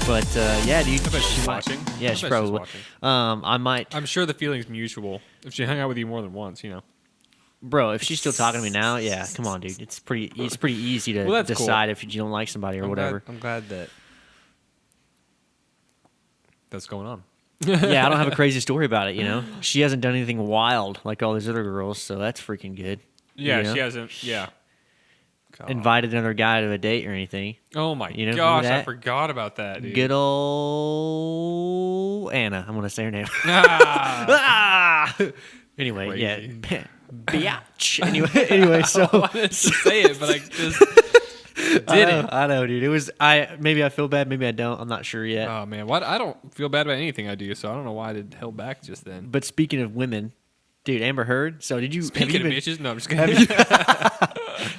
But yeah, dude. I bet she's watching. Yeah, she probably will. I might. I'm sure the feeling's mutual. If she hung out with you more than once, you know. Bro, if she's still talking to me now, yeah, come on, dude. It's pretty easy to decide if you don't like somebody or whatever. I'm glad that that's going on. Yeah, I don't have a crazy story about it, you know? She hasn't done anything wild like all these other girls, so that's freaking good. Yeah, you know? she hasn't. Yeah. God. Invited another guy to a date or anything. Oh my you know, gosh, I forgot about that, dude. Good old Anna. I'm going to say her name. Anyway, Crazy. Yeah. Biatch. Anyway, so I wanted to say it, but I just didn't. I know, dude. It was maybe I feel bad, maybe I don't. I'm not sure yet. Oh man, what? I don't feel bad about anything I do, so I don't know why I did held back just then. But speaking of women, dude, Amber Heard. So did you? Speaking of bitches, no, I'm just kidding.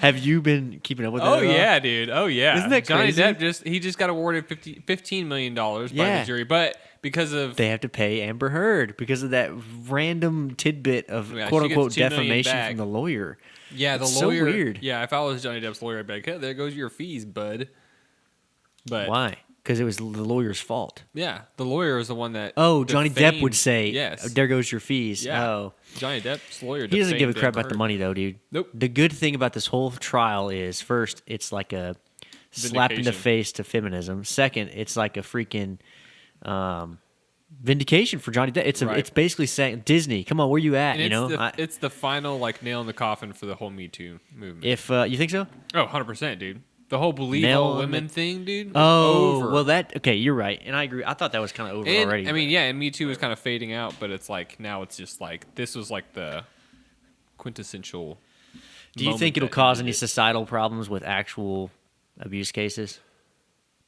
Have you been keeping up with that? Oh yeah, dude. Oh yeah. Isn't that crazy? Johnny Depp just got awarded $15 million by the jury, but because of they have to pay Amber Heard because of that random tidbit of quote unquote defamation from the lawyer. Yeah, the it's lawyer. So weird. Yeah, if I was Johnny Depp's lawyer, I'd be like, hey, there goes your fees, bud. But why? Because it was the lawyer's fault. Yeah, the lawyer is the one that. Oh, Johnny Depp would say, yes. There goes your fees. Yeah. Oh. Johnny Depp's lawyer. He doesn't give a crap about the money, though, dude. Nope. The good thing about this whole trial is, first, it's like a slap in the face to feminism. Second, it's like a freaking vindication for Johnny Depp. It's basically saying, Disney, come on, where you at? And it's the final nail in the coffin for the whole Me Too movement. If you think so? Oh, 100%, dude. The whole believe all women thing, dude. Oh, well, okay, you're right, and I agree. I thought that was kind of over already. I mean, yeah, and Me Too was kind of fading out, but it's like now it's just like this was like the quintessential. Do you think it'll cause any societal problems with actual abuse cases?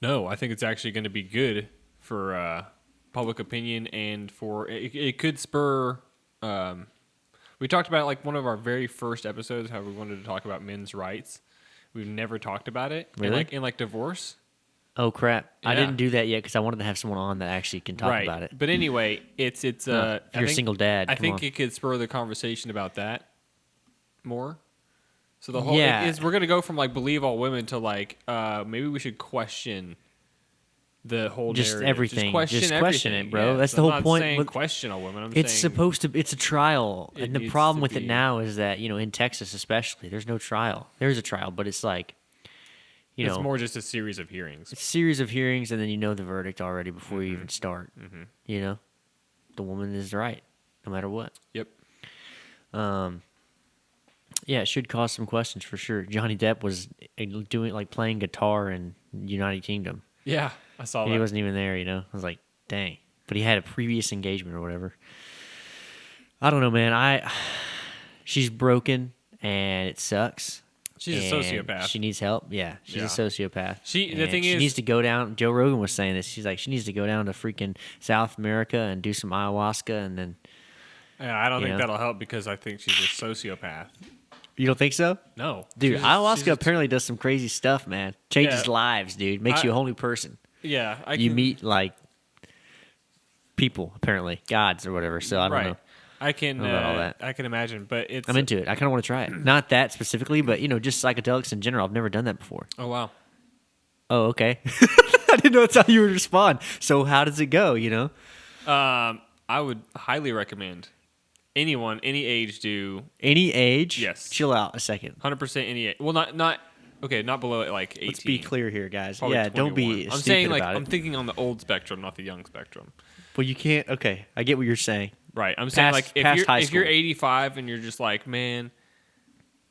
No, I think it's actually going to be good for public opinion and for it could spur. We talked about like one of our very first episodes how we wanted to talk about men's rights. We've never talked about it. Really? In divorce. Oh crap! Yeah. I didn't do that yet because I wanted to have someone on that actually can talk about it. But anyway, it's if you're a single dad. I think it could spur the conversation about that more. So the whole is we're gonna go from like believe all women to like maybe we should question the whole narrative. Everything. Just question it, bro. Yeah, That's so the whole I'm not point. Saying question all women. It's a trial, and the problem with it now is that in Texas especially, there's no trial. There's a trial, but it's like, it's more just a series of hearings. It's a series of hearings, and then you know the verdict already before you even start. Mm-hmm. The woman is right, no matter what. Yep. Yeah, it should cause some questions for sure. Johnny Depp was playing guitar in United Kingdom. Yeah, I saw that. He wasn't even there, I was like, dang. But he had a previous engagement or whatever. I don't know, man. She's broken, and it sucks. She's a sociopath. She needs help. Yeah, she's a sociopath. She needs to go down. Joe Rogan was saying this. She's like, she needs to go down to freaking South America and do some ayahuasca, and then. Yeah, I don't think that'll help because I think she's a sociopath. You don't think so? No. Dude, ayahuasca apparently does some crazy stuff, man. Changes lives, dude. Makes you a whole new person. Yeah. You meet, people, apparently. Gods or whatever, so I don't know. I can about all that. I can imagine, but I'm into it. I kind of want to try it. Not that specifically, but, just psychedelics in general. I've never done that before. Oh, wow. Oh, okay. I didn't know that's how you would respond. So how does it go, I would highly recommend anyone, any age do. Any age? Yes. Chill out a second. 100% any age. Well, not below 18. Let's be clear here, guys. Probably yeah, 21. don't be I'm stupid saying about it. I'm thinking on the old spectrum, not the young spectrum. Well, you can't. Okay, I get what you're saying. Right. I'm saying if you're 85 85 and you're just like, man,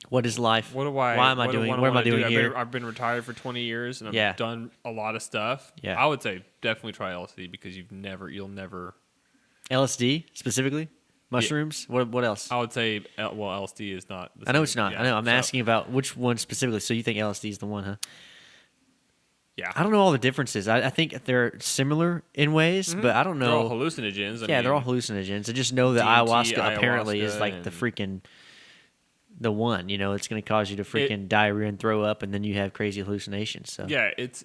what is life? What do I? Why am I doing? What am I doing here? I've been retired for 20 years and I've done a lot of stuff. Yeah. I would say definitely try LSD because you'll never. LSD specifically, mushrooms. Yeah. What else? I would say LSD is not. I know it's not. Yeah. I know. I'm asking about which one specifically. So you think LSD is the one, huh? Yeah. I don't know all the differences. I think they're similar in ways, but I don't know. They're all hallucinogens. They're all hallucinogens. I just know that ayahuasca apparently is like the freaking the one. It's going to cause you to freaking diarrhea and throw up, and then you have crazy hallucinations. So yeah, it's.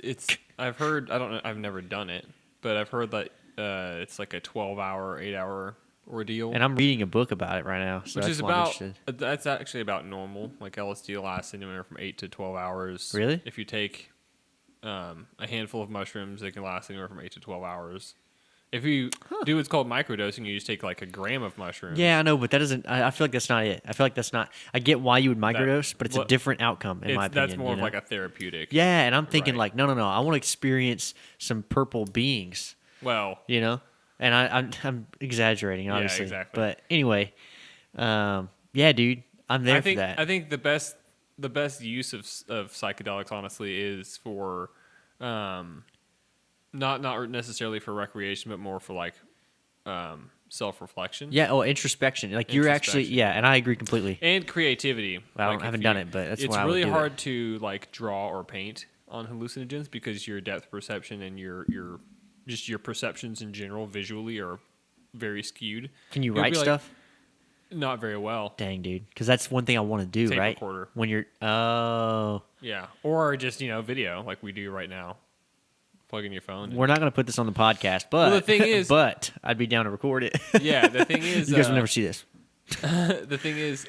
I've heard. I don't know. I've never done it, but I've heard that it's like a 12-hour, 8-hour ordeal. And I'm reading a book about it right now, so which that's is why I'm about. interested. That's actually about normal. Like LSD lasts anywhere from 8 to 12 hours. Really? If you take a handful of mushrooms, they can last anywhere from 8 to 12 hours. If you do what's called microdosing, you just take like a gram of mushrooms. Yeah, I know, but that doesn't. I feel like that's not it. I feel like that's not. I get why you would microdose, but it's a different outcome in my opinion. That's more of like a therapeutic. Yeah, and I'm thinking like, no. I want to experience some purple beings. Well, and I'm exaggerating, obviously. Yeah, exactly. But anyway, yeah, dude, I'm there for that. I think the best use of psychedelics, honestly, is for, not necessarily for recreation, but more for like, self-reflection. Yeah, introspection. Like you're actually, and I agree completely. And creativity. I haven't done it, but that's why I would do it's really hard to like draw or paint on hallucinogens because your depth perception and your perceptions in general visually are very skewed. Can you write stuff? Not very well. Dang, dude. Because that's one thing I want to do, Tape right? recorder. When you're, yeah. Or just, video like we do right now. Plug in your phone. We're not going to put this on the podcast, but the thing is, but I'd be down to record it. Yeah, the thing is, you guys will never see this. The thing is,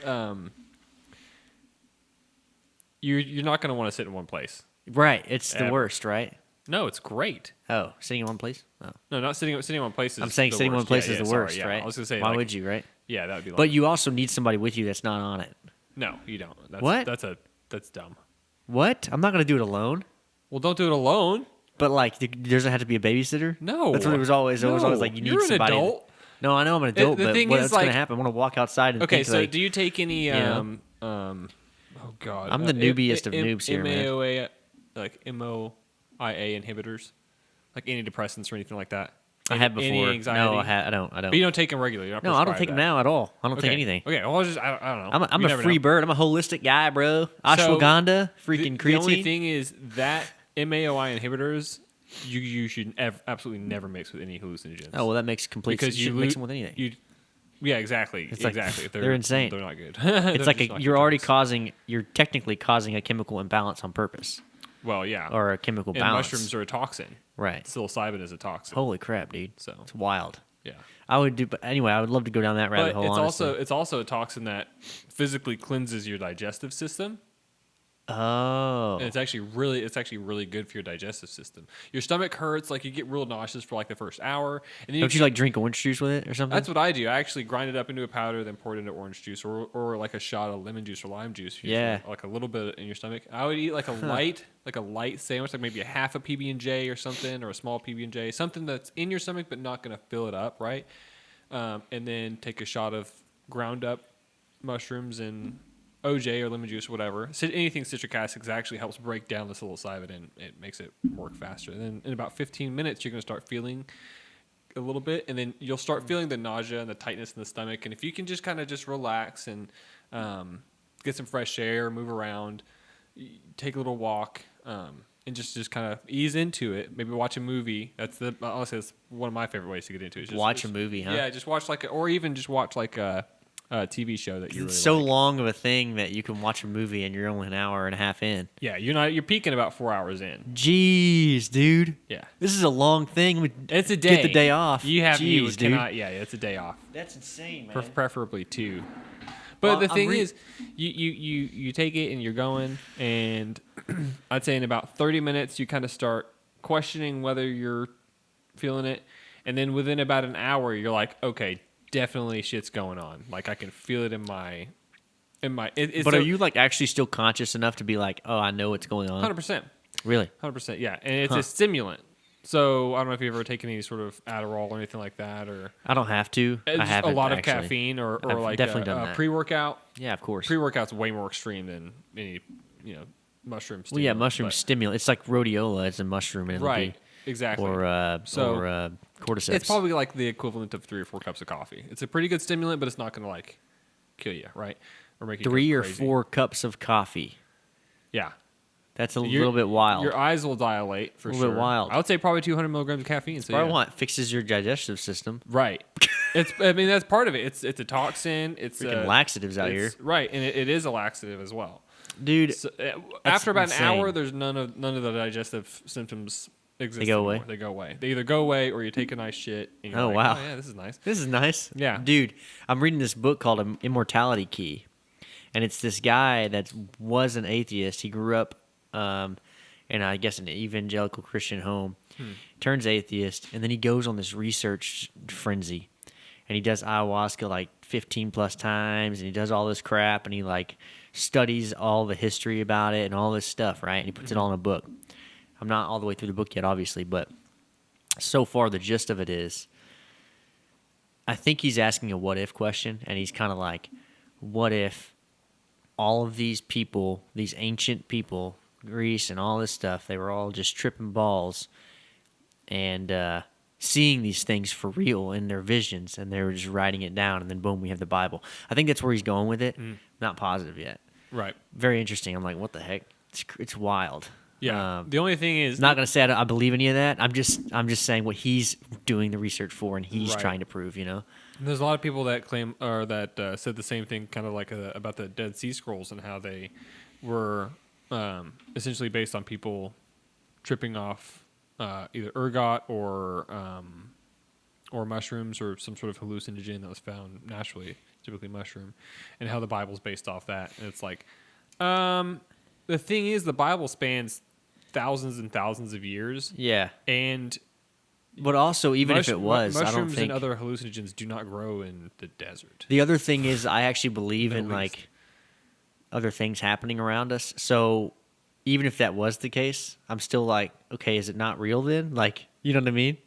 you're not going to want to sit in one place. Right. It's the worst, right? No, it's great. Oh, sitting in one place? Oh. No, not sitting in one place. I'm saying sitting in one place is the worst, right? I was going to say, why would you, right? Yeah, that would be. But you also need somebody with you that's not on it. No, you don't. What? That's dumb. What? I'm not going to do it alone. Well, don't do it alone. But like, there doesn't have to be a babysitter. No, that's what it was always. It was always like you need somebody. You're an adult. No, I know I'm an adult, but what's going to happen? I want to walk outside and think, so do you take any? Oh God, I'm the noobiest of noobs here, man. MOIA, like MOIA inhibitors, like antidepressants or anything like that. I have before. Anti-anxiety? No, I don't. But you don't take them regularly. No, I don't take them now at all. I don't take anything. Okay, well, I don't know. I'm a free bird. I'm a holistic guy, bro. Ashwagandha, freaking creatine. The only thing is that MAOI inhibitors, you should absolutely never mix with any hallucinogens. Oh, well, that makes complete sense. You shouldn't mix them with anything. Yeah, exactly. Exactly. They're insane. They're not good. It's like you're technically causing a chemical imbalance on purpose. Well, yeah. Or a chemical balance. Mushrooms are a toxin. Right. Psilocybin is a toxin. Holy crap, dude. So it's wild. Yeah. But anyway, I would love to go down that rabbit hole. It's also a toxin that physically cleanses your digestive system. Oh. And it's actually really good for your digestive system. Your stomach hurts, like you get real nauseous for like the first hour, and then don't you like drink orange juice with it or something? That's what I do. I actually grind it up into a powder, then pour it into orange juice, or like a shot of lemon juice or lime juice. Yeah, like a little bit in your stomach. I would eat like a light sandwich, like maybe a half a PB&J or something, or a small PB&J, something that's in your stomach but not going to fill it up, right? And then take a shot of ground up mushrooms and OJ or lemon juice or whatever. Anything citric acid actually helps break down the psilocybin and it makes it work faster. And then in about 15 minutes, you're going to start feeling a little bit, and then you'll start feeling the nausea and the tightness in the stomach. And if you can just kind of just relax and get some fresh air, move around, take a little walk, and just kind of ease into it. Maybe watch a movie. Honestly, that's one of my favorite ways to get into it. Watch a movie, huh? Yeah, just watch or even just watch like a TV show that you really it's so like. long of a thing that you can watch a movie and you're only an hour and a half in. Yeah, you're peaking about 4 hours in. Jeez, dude. Yeah, this is a long thing. It's a day. Get the day off. Jeez, dude. Yeah, it's a day off. That's insane, man. Preferably 2. But the thing is, you take it and you're going, and I'd say in about 30 minutes you kind of start questioning whether you're feeling it, and then within about an hour you're like, okay, definitely shit's going on. Like I can feel it in my. But are you like actually still conscious enough to be like, oh, I know what's going on? 100%. Really? 100%. Yeah, and it's a stimulant. So I don't know if you've ever taken any sort of Adderall or anything like that, or I don't have to. I have a lot of caffeine, or like definitely done that. Pre-workout. Yeah, of course. Pre-workout's way more extreme than any mushroom stimulant. Well, yeah, mushroom stimulant. It's like rhodiola. It's a mushroom, and right? Exactly. Or cordyceps. It's probably like the equivalent of 3 or 4 cups of coffee. It's a pretty good stimulant, but it's not going to like kill you, right? Or make you 3 or crazy. 4 cups of coffee. Yeah. That's a little bit wild. Your eyes will dilate for sure. A little bit wild. I would say probably 200 milligrams of caffeine. So probably what fixes your digestive system. Right. That's part of it. It's a toxin. It's freaking laxatives out here. Right, and it is a laxative as well. Dude, so, after about an hour, there's none of the digestive symptoms exist. They go away. They go away. They either go away or you take a nice shit. And you're like, wow. Oh yeah, this is nice. This is nice. Yeah, dude. I'm reading this book called Immortality Key, and it's this guy that was an atheist. He grew up in, I guess, an evangelical Christian home. Turns atheist, and then he goes on this research frenzy, and he does ayahuasca like 15 plus times, and he does all this crap, and he like studies all the history about it and all this stuff, right? And he puts it all in a book. I'm not all the way through the book yet, obviously, but so far the gist of it is, I think he's asking a what if question, and he's kind of like, what if all of these people, these ancient people, Greece and all this stuff, they were all just tripping balls and seeing these things for real in their visions, and they were just writing it down, and then boom, we have the Bible. I think that's where he's going with it. Not positive yet. Right. Very interesting. I'm like, what the heck? It's wild. Yeah. The only thing is, not going to say I believe any of that. I'm just saying what he's doing the research for, and he's trying to prove. There's a lot of people that claim or that said the same thing, kind of like about the Dead Sea Scrolls and how they were essentially based on people tripping off either ergot or mushrooms or some sort of hallucinogen that was found naturally, typically mushroom, and how the Bible's based off that. And it's like, the thing is, the Bible spans thousands and thousands of years. Yeah. But also, even if it was, I don't mushrooms think and other hallucinogens do not grow in the desert. The other thing is, I actually believe in like other things happening around us. So even if that was the case, I'm still like, okay, is it not real then? Like, you know what I mean?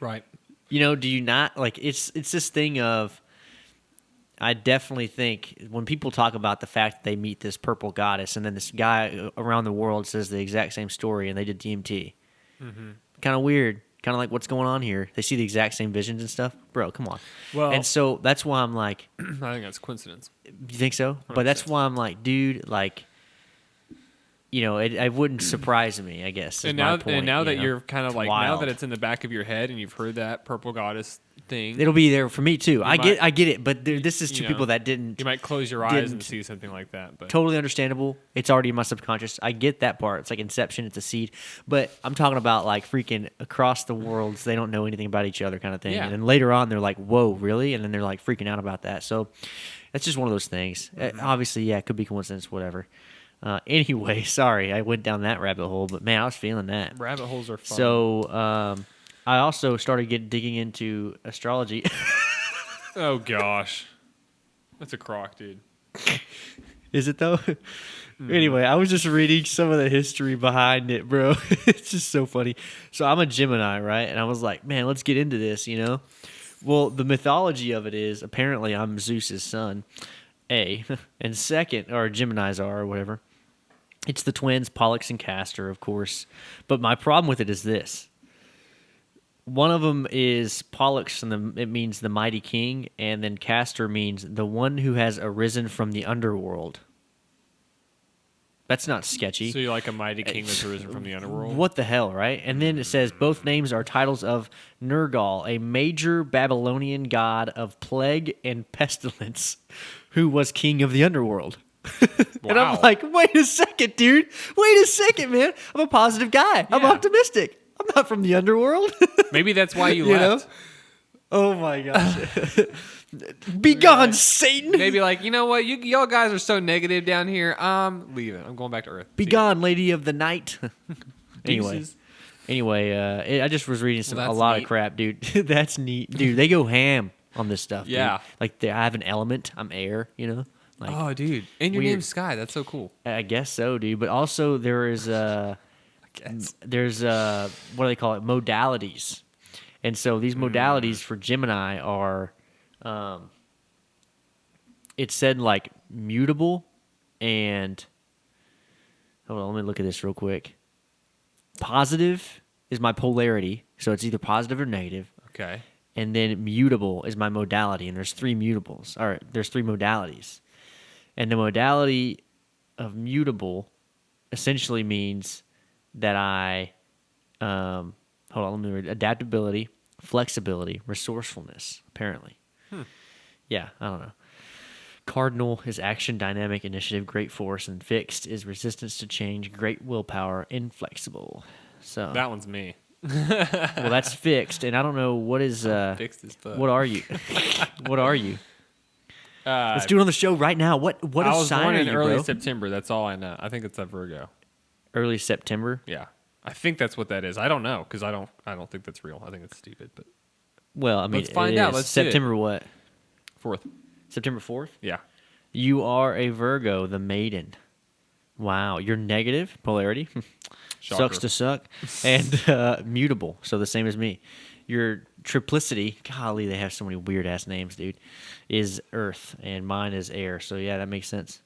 Right. Do you not like? It's this thing of. I definitely think when people talk about the fact that they meet this purple goddess, and then this guy around the world says the exact same story, and they did DMT. Kind of weird. Kind of like, what's going on here? They see the exact same visions and stuff. Bro, come on. Well, and so that's why I'm like... I think that's coincidence. You think so? 100%. But that's why I'm like, dude, like... it wouldn't surprise me, I guess. And now that you're kind of like, wild. now that it's in the back of your head and you've heard that purple goddess thing, it'll be there for me too. I get it, but this is to people that didn't. You might close your eyes and see something like that. But totally understandable. It's already in my subconscious. I get that part. It's like Inception. It's a seed. But I'm talking about like freaking across the worlds. They don't know anything about each other, kind of thing. Yeah. And then later on, they're like, "Whoa, really?" And then they're like freaking out about that. So that's just one of those things. Obviously, yeah, it could be coincidence, whatever. Anyway, sorry, I went down that rabbit hole, but man, I was feeling that. Rabbit holes are fun. So I also started digging into astrology. Oh gosh, that's a crock, dude. Is it though? Anyway, I was just reading some of the history behind it, bro. It's just so funny. So I'm a Gemini, right? And I was like, man, let's get into this, Well, the mythology of it is apparently I'm Zeus's son, A, and second, or Geminis are, or whatever. It's the twins, Pollux and Castor, of course. But my problem with it is this. One of them is Pollux, and it means the mighty king, and then Castor means the one who has arisen from the underworld. That's not sketchy. So you're like a mighty king that's arisen from the underworld? What the hell, right? And then it says both names are titles of Nergal, a major Babylonian god of plague and pestilence, who was king of the underworld. And I'm like, wait a second, dude. Wait a second, man. I'm a positive guy. Yeah. I'm optimistic. I'm not from the underworld. Maybe that's why you left. Oh, my gosh. Be gone, Satan. Maybe like, you know what? Y'all guys are so negative down here. I'm leaving. I'm going back to Earth. Be gone, lady of the night. Anyway, I just was reading a lot of crap, dude. That's neat. Dude, they go ham on this stuff. Yeah. Dude. Like, I have an element. I'm air, Like, oh, dude. And your name's Sky. That's so cool. I guess so, dude. But also there is there's what do they call it? Modalities. And so these modalities for Gemini are it said like mutable and hold on, let me look at this real quick. Positive is my polarity, so it's either positive or negative. Okay. And then mutable is my modality, and there's three mutables. All right, there's three modalities. And the modality of mutable essentially means that I, hold on, let me read. Adaptability, flexibility, resourcefulness, apparently. Yeah, I don't know. Cardinal is action, dynamic, initiative, great force, and fixed is resistance to change, great willpower, inflexible. So that one's me. Well, that's fixed, and I don't know what is. Fixed as fuck. What are you? What are you? Let's do it on the show right now. What I was sign born are in you, early bro? September. That's all I know. I think it's a Virgo. Early September. Yeah, I think that's what that is. I don't know because I don't think that's real. I think it's stupid. But Well, I mean, let's find out. Let's September what? 4th. September 4th? Yeah. You are a Virgo, the maiden. Wow. You're negative polarity. Shocker. Sucks to suck. And mutable. So the same as me. Your triplicity, golly, they have so many weird ass names, dude, is Earth. And mine is air. So yeah, that makes sense.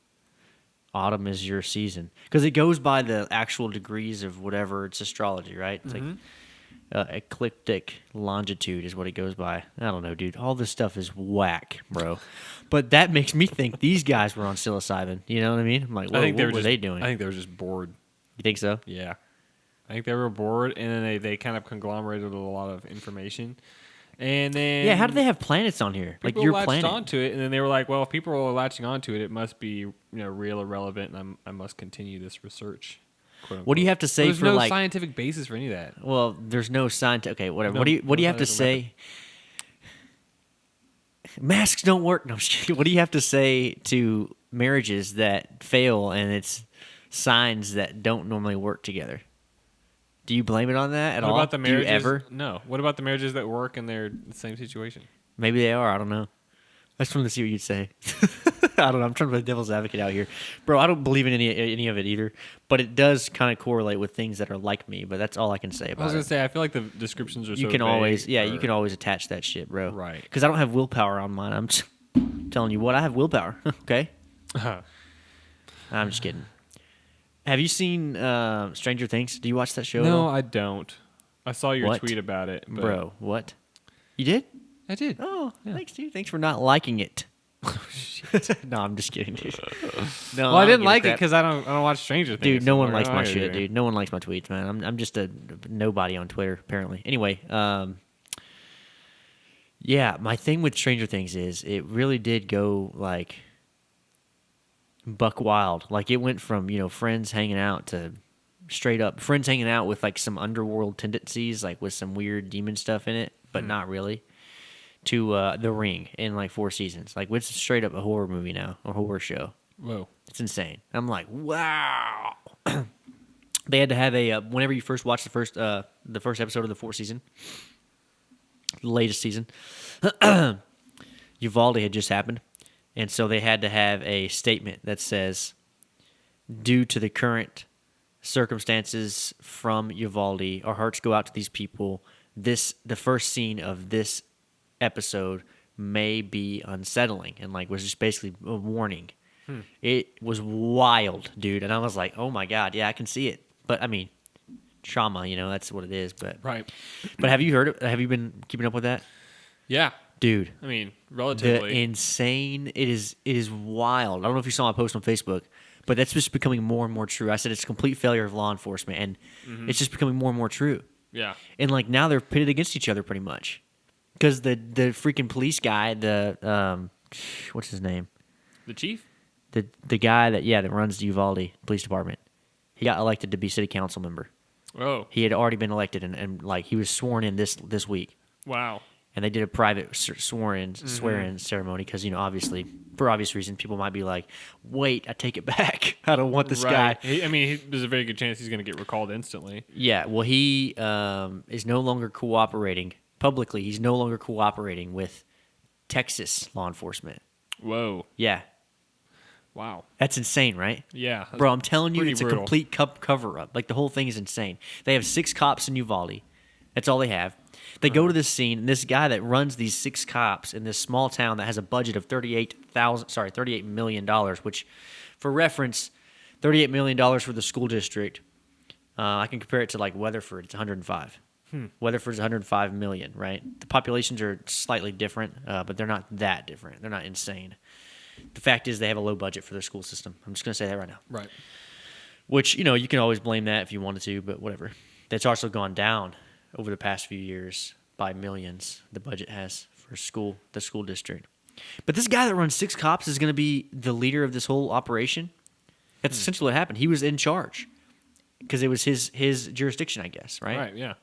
Autumn is your season. Because it goes by the actual degrees of whatever it's astrology, right? It's like ecliptic longitude is what it goes by. I don't know, dude. All this stuff is whack, bro. But that makes me think these guys were on psilocybin. You know what I mean? I'm like, what were they doing? I think they were just bored. You think so? Yeah. I think they were bored, and then they kind of conglomerated a lot of information. And then... Yeah, how do they have planets on here? Like your latched planet. onto it, and then they were like, well, if people are latching onto it, it must be real or relevant, and I must continue this research. What do you have to say there's for no like... scientific basis for any of that. Well, there's no scientific... Okay, whatever. No, What do you have to say... Masks don't work. No, I'm just kidding. What do you have to say to marriages that fail and it's signs that don't normally work together? Do you blame it on that at all? What about the marriages? Do you ever? No. What about the marriages that work and they're in the same situation? Maybe they are. I don't know. I just wanted to see what you'd say. I don't know. I'm trying to play devil's advocate out here. Bro, I don't believe in any of it either. But it does kind of correlate with things that are like me. But that's all I can say about it. I was going to say, I feel like the descriptions are you so can vague, always, yeah, you can always attach that shit, bro. Right. Because I don't have willpower on mine. I'm just telling you what. I have willpower. Okay? I'm just kidding. Have you seen Stranger Things? Do you watch that show at No, all? I don't. I saw your What? tweet about it. But Bro, what? You did? I did. Oh, thanks, dude. Thanks for not liking it. No, I'm just kidding, dude. No, Well, I didn't don't like give a it because I don't watch Stranger Things. Dude, no one so likes I my don't shit, either. dude. No one likes my tweets, man. I'm just a nobody on Twitter, apparently. Anyway, yeah, my thing with Stranger Things is it really did go like buck wild. Like it went from, friends hanging out to straight up friends hanging out with like some underworld tendencies, like with some weird demon stuff in it, but not really. To The Ring in like 4 seasons. Like it's straight up a horror movie now, a horror show. Whoa. It's insane. I'm like, wow. They had to have a whenever you first watch the first episode of the 4th season, the latest season, Uvalde had just happened, and so they had to have a statement that says, due to the current circumstances from Uvalde, our hearts go out to these people. The first scene of this episode may be unsettling, and like was just basically a warning. It was wild, dude, and I was like, oh my god, yeah, I can see it. But I mean, trauma, that's what it is. But Right. But have you heard it? Have you been keeping up with that, Yeah. dude? I mean, The relatively. insane. It is wild. I don't know if you saw my post on Facebook, but that's just becoming more and more true. I said it's a complete failure of law enforcement, and it's just becoming more and more true. Yeah. And like now they're pitted against each other pretty much, because the freaking police guy, what's his name, The chief? the guy that runs the Uvalde Police Department, he got elected to be city council member. Oh. He had already been elected, and like he was sworn in this week. Wow. And they did a private swear-in ceremony because, obviously, for obvious reasons, people might be like, wait, I take it back. I don't want this guy. There's a very good chance he's going to get recalled instantly. Yeah, well, he is no longer cooperating. Publicly, he's no longer cooperating with Texas law enforcement. Whoa. Yeah. Wow. That's insane, right? Yeah. Bro, I'm telling you, pretty it's a brutal. complete cover-up. Like, the whole thing is insane. They have 6 cops in Uvalde. That's all they have. They go to this scene, and this guy that runs these 6 cops in this small town that has a budget of $38 million, which, for reference, $38 million for the school district. I can compare it to, like, Weatherford. It's 105. Weatherford's 105 million, right? The populations are slightly different, but they're not that different. They're not insane. The fact is they have a low budget for their school system. I'm just going to say that right now. Right. Which, you can always blame that if you wanted to, but whatever. That's also gone down over the past few years by millions, the budget has for the school district. But this guy that runs 6 cops is going to be the leader of this whole operation. That's essentially what happened. He was in charge because it was his jurisdiction, I guess, right? Right, yeah.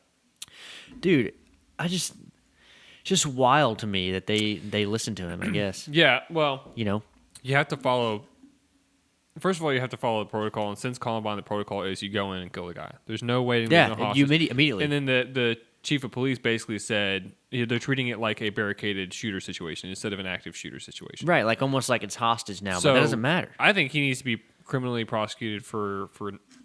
Dude, it's just wild to me that they listen to him, I guess. Yeah, well, You you have to follow first of all, you have to follow the protocol, and since Columbine, the protocol is you go in and kill the guy. There's no waiting. Yeah, no hostages. you immediately. And then the chief of police basically said they're treating it like a barricaded shooter situation instead of an active shooter situation. Right, like almost like it's hostage now, So but that doesn't matter. I think he needs to be criminally prosecuted for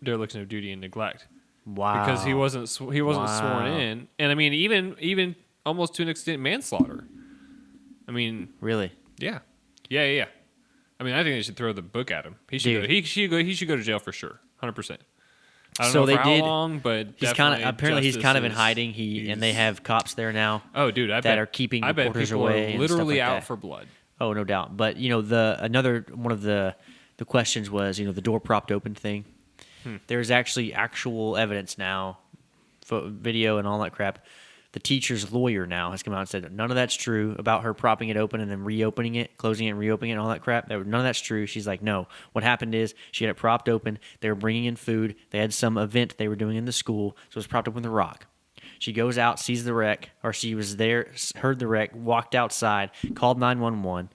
dereliction of duty and neglect. Wow. Because he wasn't sworn in, and I mean even almost to an extent manslaughter. I mean, Really? yeah. I mean, I think they should throw the book at him. He should he should go to jail for sure, 100%. I don't know for how long, but he's apparently he's kind of in hiding. And they have cops there now. Oh, dude, that are keeping reporters away. Are literally and stuff like out that. for blood. Oh, no doubt. But another one of the questions was the door propped open thing. There's actually actual evidence now, video and all that crap. The teacher's lawyer now has come out and said that none of that's true about her propping it open and then reopening it, closing it and reopening it and all that crap. None of that's true. She's like, no. What happened is she had it propped open. They were bringing in food. They had some event they were doing in the school, so it was propped open with a rock. She goes out, sees the wreck, or she was there, heard the wreck, walked outside, called 911.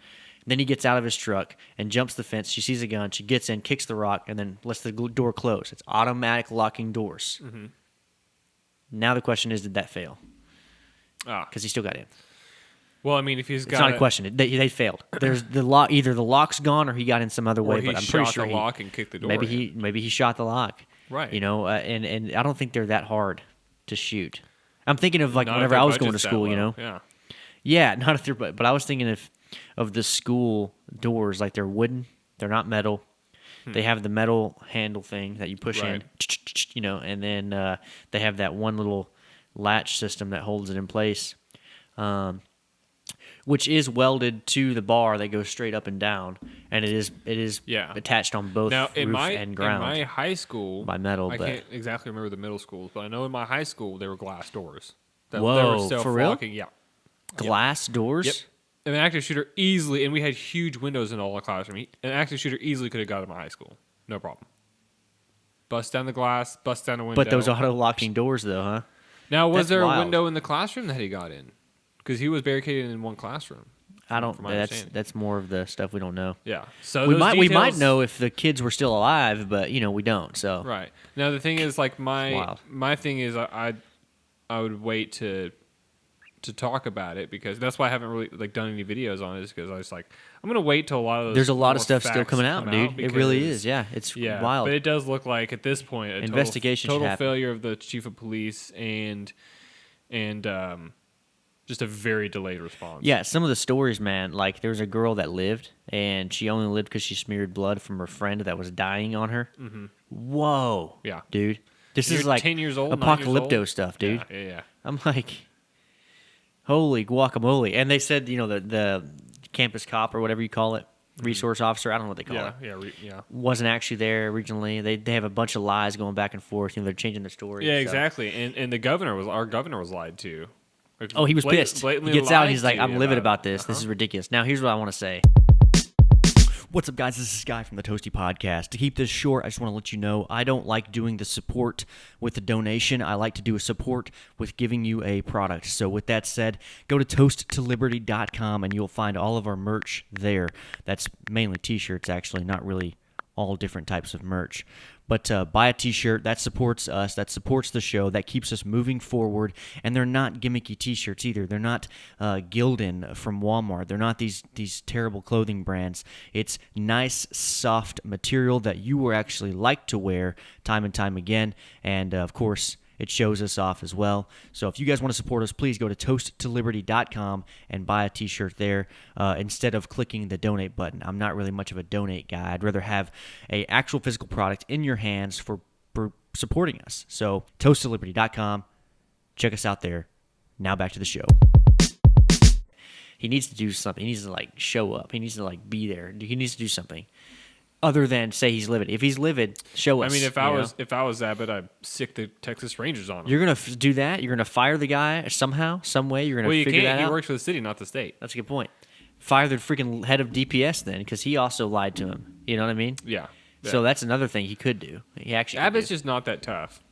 Then he gets out of his truck and jumps the fence. She sees a gun. She gets in, kicks the rock, and then lets the door close. It's automatic locking doors. Mm-hmm. Now the question is, did that fail? Because he still got in. Well, I mean, if he's got... It's not a question. They failed. There's the lock. Either the lock's gone or he got in some other way. But I'm pretty sure the lock and kicked the door. Maybe he shot the lock. Right. And I don't think they're that hard to shoot. I'm thinking of like not whenever I was going to school. Yeah. Yeah, not if they're. But I was thinking of the school doors, like they're wooden. They're not metal. They have the metal handle thing that you push in, and then they have that one little latch system that holds it in place, which is welded to the bar that goes straight up and down, and it is attached on both roof and ground. In my high school, by metal. I can't exactly remember the middle schools, but I know in my high school there were glass doors. Whoa, they were for real? Yeah. Glass doors? Yep. An active shooter easily, and we had huge windows in all the classroom. An active shooter easily could have got in my high school. No problem. Bust down the glass, bust down the window. But those auto-locking doors, though, huh? Now, was there a window in the classroom that he got in? Because he was barricaded in one classroom. I don't. That's more of the stuff we don't know. Yeah. So we might know if the kids were still alive, but we don't. So right now the thing is like my thing is I would wait to talk about it because that's why I haven't really done any videos on it because I was like I'm gonna wait till a lot of those. There's a lot of stuff still coming out, dude. It really is. Yeah, it's wild. But it does look like at this point a total failure of the chief of police and just a very delayed response. Yeah, some of the stories, man. Like there was a girl that lived, and she only lived because she smeared blood from her friend that was dying on her. Mm-hmm. Whoa. Yeah, dude. This is like 10 years old, apocalypto stuff, dude. Yeah. I'm like, holy guacamole. And they said, the campus cop or whatever you call it, resource officer, I don't know what they call it. Yeah. Wasn't actually there originally. They have a bunch of lies going back and forth. They're changing their story. Yeah, exactly. And our governor was lied to. Oh, he was pissed. He gets out and he's like, I'm livid about this. This is ridiculous. Now, here's what I want to say. What's up, guys? This is Guy from the Toasty Podcast. To keep this short, I just want to let you know I don't like doing the support with the donation. I like to do a support with giving you a product. So with that said, go to toasttoliberty.com and you'll find all of our merch there. That's mainly t-shirts, actually, not really all different types of merch. But buy a t-shirt. That supports us. That supports the show. That keeps us moving forward. And they're not gimmicky t-shirts either. They're not Gildan from Walmart. They're not these terrible clothing brands. It's nice, soft material that you will actually like to wear time and time again. And, of course, it shows us off as well. So if you guys want to support us, please go to toasttoliberty.com and buy a t-shirt there instead of clicking the donate button. I'm not really much of a donate guy. I'd rather have an actual physical product in your hands for supporting us. So toasttoliberty.com. Check us out there. Now back to the show. He needs to do something. He needs to show up. He needs to be there. He needs to do something. Other than say he's livid. If he's livid, show us. I mean, if I was Abbott, I'd sick the Texas Rangers on him. You're gonna do that. You're gonna fire the guy somehow, some way. You're gonna figure that out. He works for the city, not the state. That's a good point. Fire the freaking head of DPS then, because he also lied to him. You know what I mean? Yeah. So that's another thing he could do. He actually Abbott's just not that tough,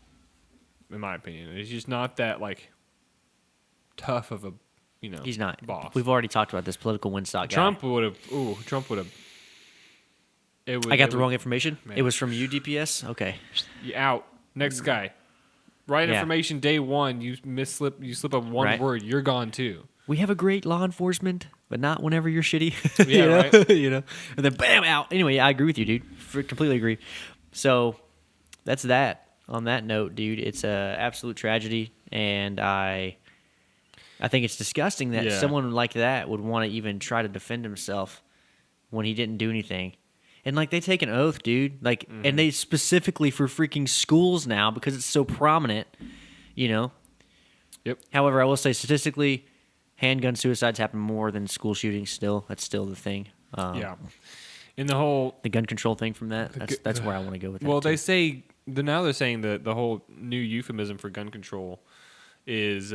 in my opinion. He's just not that tough of a He's not boss. We've already talked about this political windsock guy. Trump would have. I got the wrong information. Man. It was from you, DPS. Okay. You out. Next guy. Right information day one. You slip up one word. You're gone too. We have a great law enforcement, but not whenever you're shitty. Yeah, right. And then bam, out. Anyway, I agree with you, dude. Completely agree. So that's that. On that note, dude, it's a absolute tragedy, and I think it's disgusting that someone like that would want to even try to defend himself when he didn't do anything. And like they take an oath, dude. Like, and they specifically for freaking schools now because it's so prominent. Yep. However, I will say statistically, handgun suicides happen more than school shootings. Still, that's still the thing. In the gun control thing from that. That's where I want to go with that. Well, they say now they're saying that the whole new euphemism for gun control is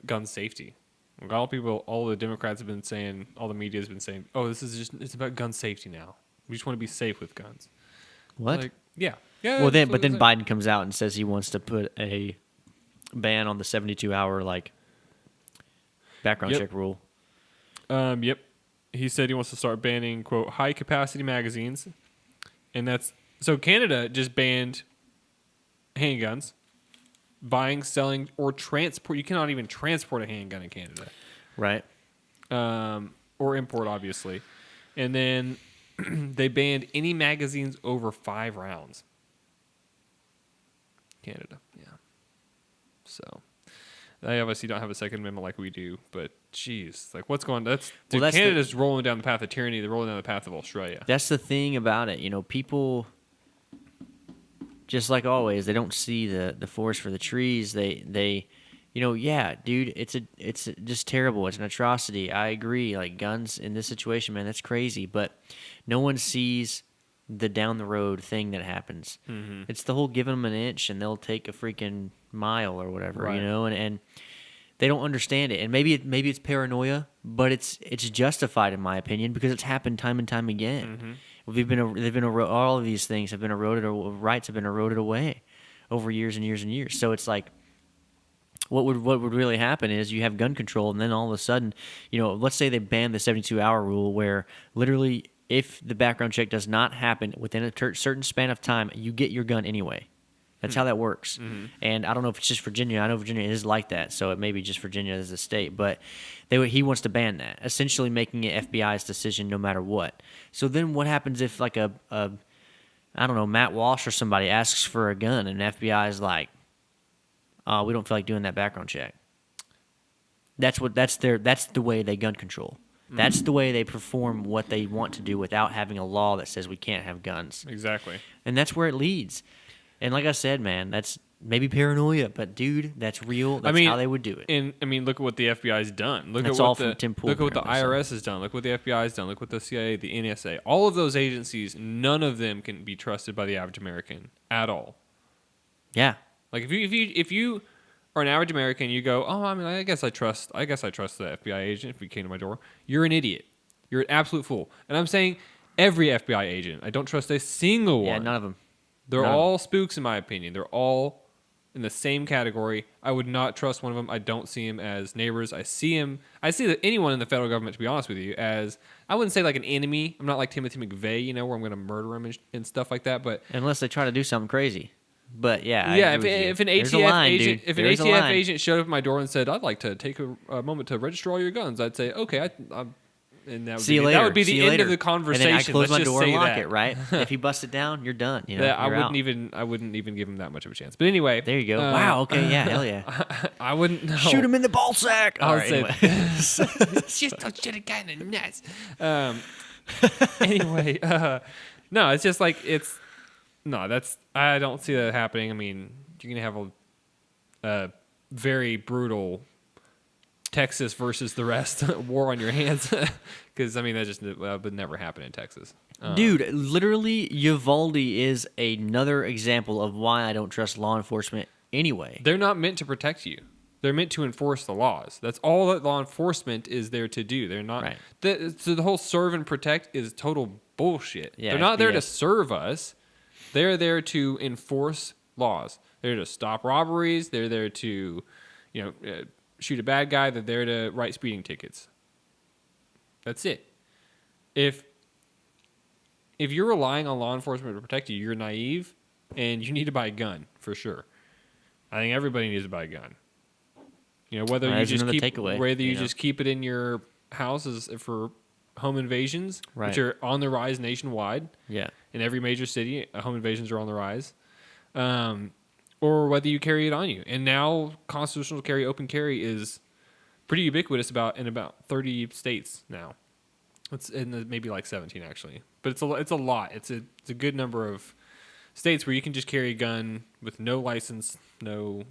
gun safety. Like all the Democrats have been saying, all the media has been saying, oh, it's about gun safety now. We just want to be safe with guns. What? Like, yeah. Well, then Biden comes out and says he wants to put a ban on the 72-hour background check rule. Yep. He said he wants to start banning, quote, high-capacity magazines. And that's... So Canada just banned handguns, buying, selling, or transport. You cannot even transport a handgun in Canada. Right. Or import, obviously. And then they banned any magazines over 5 rounds. Canada, yeah. So... They obviously don't have a Second Amendment like we do, but geez, like what's going on? Canada's rolling down the path of tyranny. They're rolling down the path of Australia. That's the thing about it. People, just like always, they don't see the forest for the trees. They dude, it's just terrible. It's an atrocity. I agree. Like guns in this situation, man, that's crazy. But no one sees the down the road thing that happens. Mm-hmm. It's the whole give them an inch and they'll take a freaking mile or whatever, right. And they don't understand it. And maybe it's paranoia, but it's justified in my opinion because it's happened time and time again. Mm-hmm. All of these things have been eroded, or rights have been eroded away over years and years and years. So it's like, what would really happen is you have gun control, and then all of a sudden, let's say they ban the 72-hour rule, where literally if the background check does not happen within a certain span of time, you get your gun anyway. That's how that works. Mm-hmm. And I don't know if it's just Virginia. I know Virginia is like that, so it may be just Virginia as a state. But he wants to ban that, essentially making it FBI's decision no matter what. So then what happens if like I don't know, Matt Walsh or somebody asks for a gun and FBI is like, we don't feel like doing that background check. That's the way they gun control. That's the way they perform what they want to do without having a law that says we can't have guns. Exactly. And that's where it leads. And like I said, man, that's maybe paranoia, but dude, that's real. That's how they would do it. And look at what the FBI's done. Look at what the IRS has done. Look what the FBI has done. Look what the CIA, the NSA, all of those agencies, none of them can be trusted by the average American at all. Yeah. Like if you are an average American, you go, oh, I guess I trust the FBI agent if he came to my door. You're an idiot. You're an absolute fool. And I'm saying every FBI agent. I don't trust a single one. Yeah, none of them. They're all spooks, in my opinion. They're all in the same category. I would not trust one of them. I don't see them as neighbors. I see anyone in the federal government, to be honest with you, as, I wouldn't say like an enemy. I'm not like Timothy McVeigh, where I'm going to murder him and stuff like that. But unless they try to do something crazy. But yeah, if an ATF agent showed up at my door and said, "I'd like to take a moment to register all your guns," I'd say, "Okay," and that would be the end of the conversation. And then I close my door and lock it. Right? If he busts it down, you're done. I wouldn't even give him that much of a chance. But anyway, there you go. Wow. Okay. Yeah. Hell yeah. I wouldn't. No. Shoot him in the ball sack. Anyway. Just don't shoot a guy in the nuts. Anyway, no, it's just like it's. No, I don't see that happening. I mean, you're gonna have a very brutal Texas versus the rest war on your hands, because that would never happen in Texas. Dude, literally, Uvalde is another example of why I don't trust law enforcement anyway. They're not meant to protect you. They're meant to enforce the laws. That's all that law enforcement is there to do. They're not. Right. So the whole serve and protect is total bullshit. Yeah, they're not there to serve us. They're there to enforce laws. They're there to stop robberies. They're there to, shoot a bad guy. They're there to write speeding tickets. That's it. If if you're relying on law enforcement to protect you, you're naive, and you need to buy a gun for sure. I think everybody needs to buy a gun. You know, whether you just keep it in your house for home invasions, which are on the rise nationwide. Yeah. In every major city, home invasions are on the rise. Or whether you carry it on you. And now constitutional carry, open carry is pretty ubiquitous in about 30 states now. It's in maybe like 17 actually. But it's a lot. It's a good number of states where you can just carry a gun with no license, no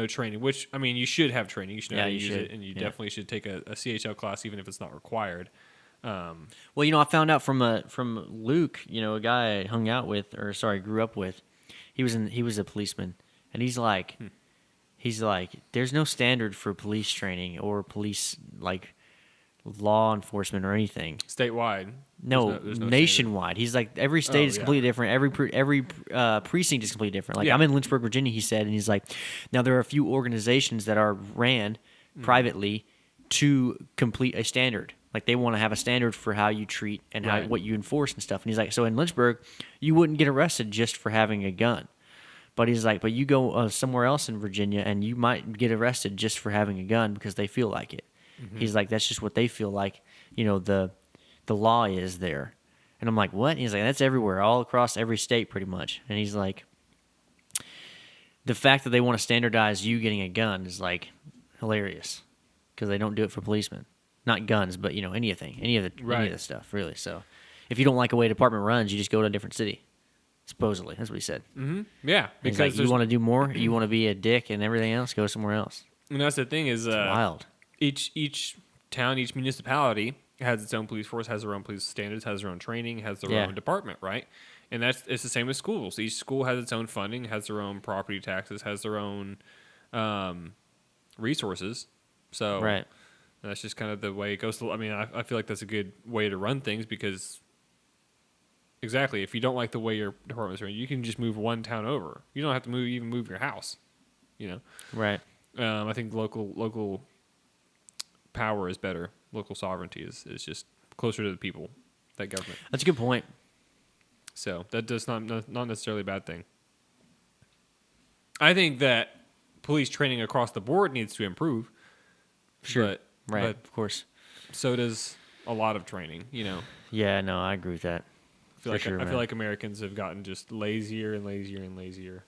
training, which, I mean, you should have training. You should know how to use it, and you definitely should take a CHL class, even if it's not required. Well, you know, I found out from Luke, you know, a guy I hung out with, grew up with. He was a policeman, and he's like, there's no standard for police training or police like law enforcement or anything. Statewide. No, there's no nationwide. standard. He's like, every state is completely different. Every precinct is completely different. Like I'm in Lynchburg, Virginia, he said, and he's like, now there are a few organizations that are ran privately to complete a standard. Like they want to have a standard for how you treat and what you enforce and stuff. And he's like, so in Lynchburg, you wouldn't get arrested just for having a gun. But he's like, but you go somewhere else in Virginia and you might get arrested just for having a gun because they feel like it. Mm-hmm. He's like, that's just what they feel like. You know, the law is there. And I'm like, what? And he's like, that's everywhere, all across every state pretty much. And he's like, the fact that they want to standardize you getting a gun is like hilarious because they don't do it for policemen. Not guns, but, you know, any of the stuff, really. So if you don't like the way a department runs, you just go to a different city, supposedly. That's what he said. Mm-hmm. Yeah. Because like, you want to do more, you want to be a dick and everything else, go somewhere else. And that's the thing is... wild. Each town, each municipality has its own police force, has their own police standards, has their own training, has their own department, right? And it's the same with schools. Each school has its own funding, has their own property taxes, has their own resources. So... Right. That's just kind of the way it goes. I mean, I feel like that's a good way to run things because, exactly, if you don't like the way your department's run, you can just move one town over. You don't have to even move your house, you know? Right. I think local power is better. Local sovereignty is just closer to the people, that government. That's a good point. So that does not necessarily a bad thing. I think that police training across the board needs to improve. Sure. But of course. So does a lot of training, you know. Yeah, no, I agree with that. I feel like Americans have gotten just lazier and lazier and lazier.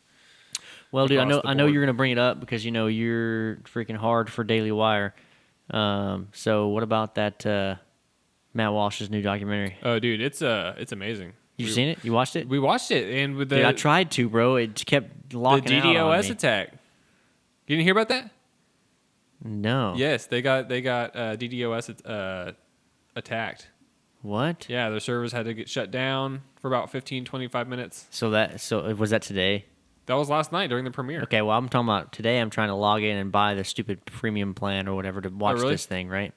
Well, dude, I know you're going to bring it up because you know you're freaking hard for Daily Wire. So what about that Matt Walsh's new documentary? Oh, dude, it's amazing. You've seen it? You watched it? We watched it, and with I tried to, bro. It kept locking out on me. The DDoS attack. You didn't hear about that? No. Yes, they got DDoS attacked. What? Yeah, their servers had to get shut down for about 15, 25 minutes. So was that today? That was last night during the premiere. Okay, well, I'm talking about today. I'm trying to log in and buy the stupid premium plan or whatever to watch this thing, right?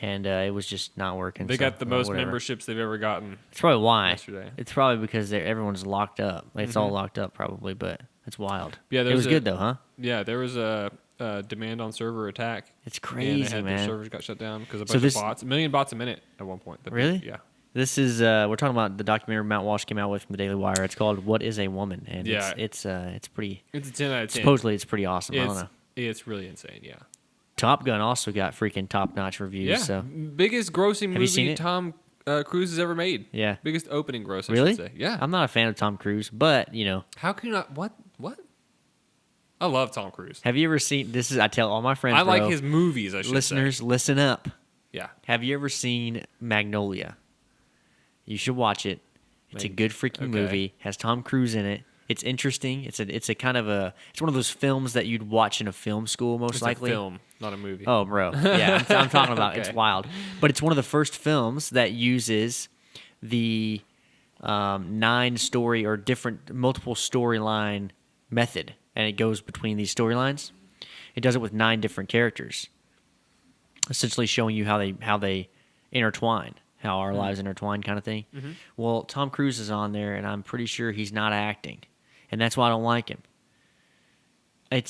And it was just not working. They got the most memberships they've ever gotten. That's probably why. Yesterday. It's probably because everyone's locked up. It's all locked up probably, but it's wild. Yeah, it was good though, huh? Yeah, there was a demand on server attack. It's crazy, and man. Their servers got shut down because a bunch of bots. 1 million bots a minute at one point. Really? Yeah. This is we're talking about the documentary Matt Walsh came out with from the Daily Wire. It's called "What Is a Woman?" and it's pretty. It's a 10 out of 10. Supposedly, it's pretty awesome. I don't know. It's really insane. Yeah. Top Gun also got freaking top-notch reviews. Yeah. So. Biggest grossing movie Tom Cruise has ever made. Yeah. Biggest opening gross. I really? should say. Yeah. I'm not a fan of Tom Cruise, but you know. How can you not? What? I love Tom Cruise. Have you ever seen this? I tell all my friends. I like his movies. Listeners, listen up. Yeah. Have you ever seen Magnolia? You should watch it. It's a good freaking movie. Has Tom Cruise in it. It's interesting. It's a kind of it's one of those films that you'd watch in a film school most likely. It's a film, not a movie. Oh, bro. Yeah, I'm talking about. It's wild. But it's one of the first films that uses the 9-story or multiple storyline method, and it goes between these storylines. It does it with 9 different characters, essentially showing you how they intertwine. How our lives intertwine kind of thing. Mm-hmm. Well, Tom Cruise is on there, and I'm pretty sure he's not acting. And that's why I don't like him.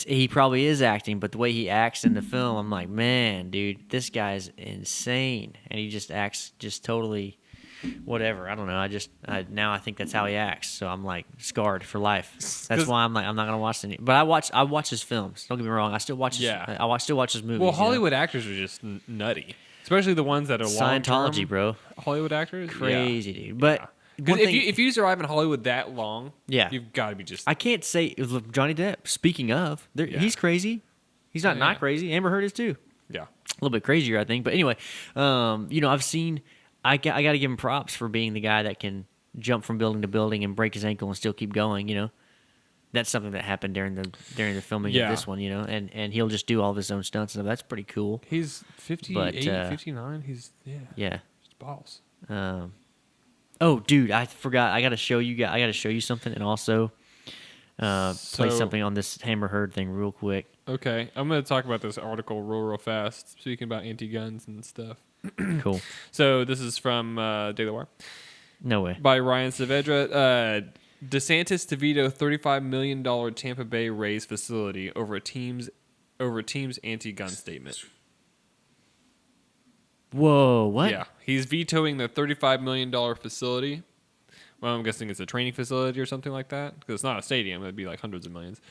He probably is acting, but the way he acts in the film, I'm like, man, dude, this guy's insane. And he just acts just totally whatever. I don't know. Now I think that's how he acts. So I'm like scarred for life. That's why I'm like I'm not gonna watch any. But I watch his films. Don't get me wrong. I still watch. Still watch his movies. Well, Hollywood actors are just nutty, especially the ones that are Scientology, bro. Hollywood actors, crazy dude. But because if you survive in Hollywood that long, you've got to be just. I can't say Johnny Depp. Speaking of, he's crazy. He's not crazy. Amber Heard is too. Yeah, a little bit crazier, I think. But anyway, I've seen. I got to give him props for being the guy that can jump from building to building and break his ankle and still keep going. That's something that happened during the filming of this one. And he'll just do all of his own stunts and stuff. That's pretty cool. He's 58, 59. He's just balls. Oh, dude, I forgot. I got to show you something, and also play something on this Amber Heard thing real quick. Okay, I'm going to talk about this article real fast. Speaking about anti-guns and stuff. Cool. So this is from Daily Wire. No way. By Ryan Saavedra. DeSantis to veto $35 million Tampa Bay Rays facility over team's anti-gun statement. Whoa, what? Yeah, he's vetoing the $35 million facility. Well, I'm guessing it's a training facility or something like that, because it's not a stadium. It'd be like hundreds of millions.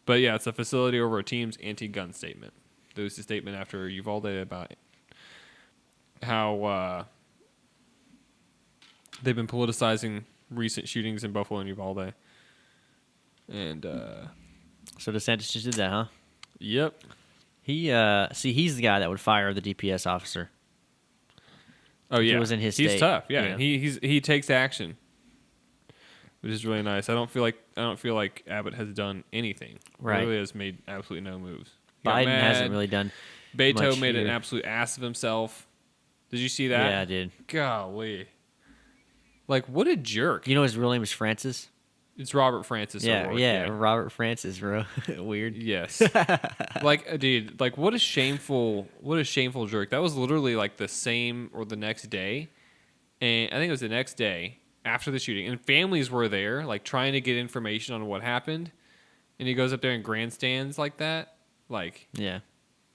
But yeah, it's a facility over a team's anti-gun statement. There was a statement after Uvalde about how they've been politicizing recent shootings in Buffalo and Uvalde. And so DeSantis just did that, huh? Yep. He's the guy that would fire the DPS officer. Oh yeah, if it was in his state. He's tough. Yeah, he takes action, which is really nice. I don't feel like Abbott has done anything. Right. He really has made absolutely no moves. Biden hasn't really done. Beto made an absolute ass of himself. Did you see that? Yeah, I did. Golly. Like, what a jerk. You know his real name is Francis? It's Robert Francis. Yeah, Robert Francis, bro. Weird. Yes. Like, dude, like, what a shameful jerk. That was literally like the same or the next day. And I think it was the next day after the shooting. And families were there, like, trying to get information on what happened. And he goes up there and grandstands like that. Like, yeah.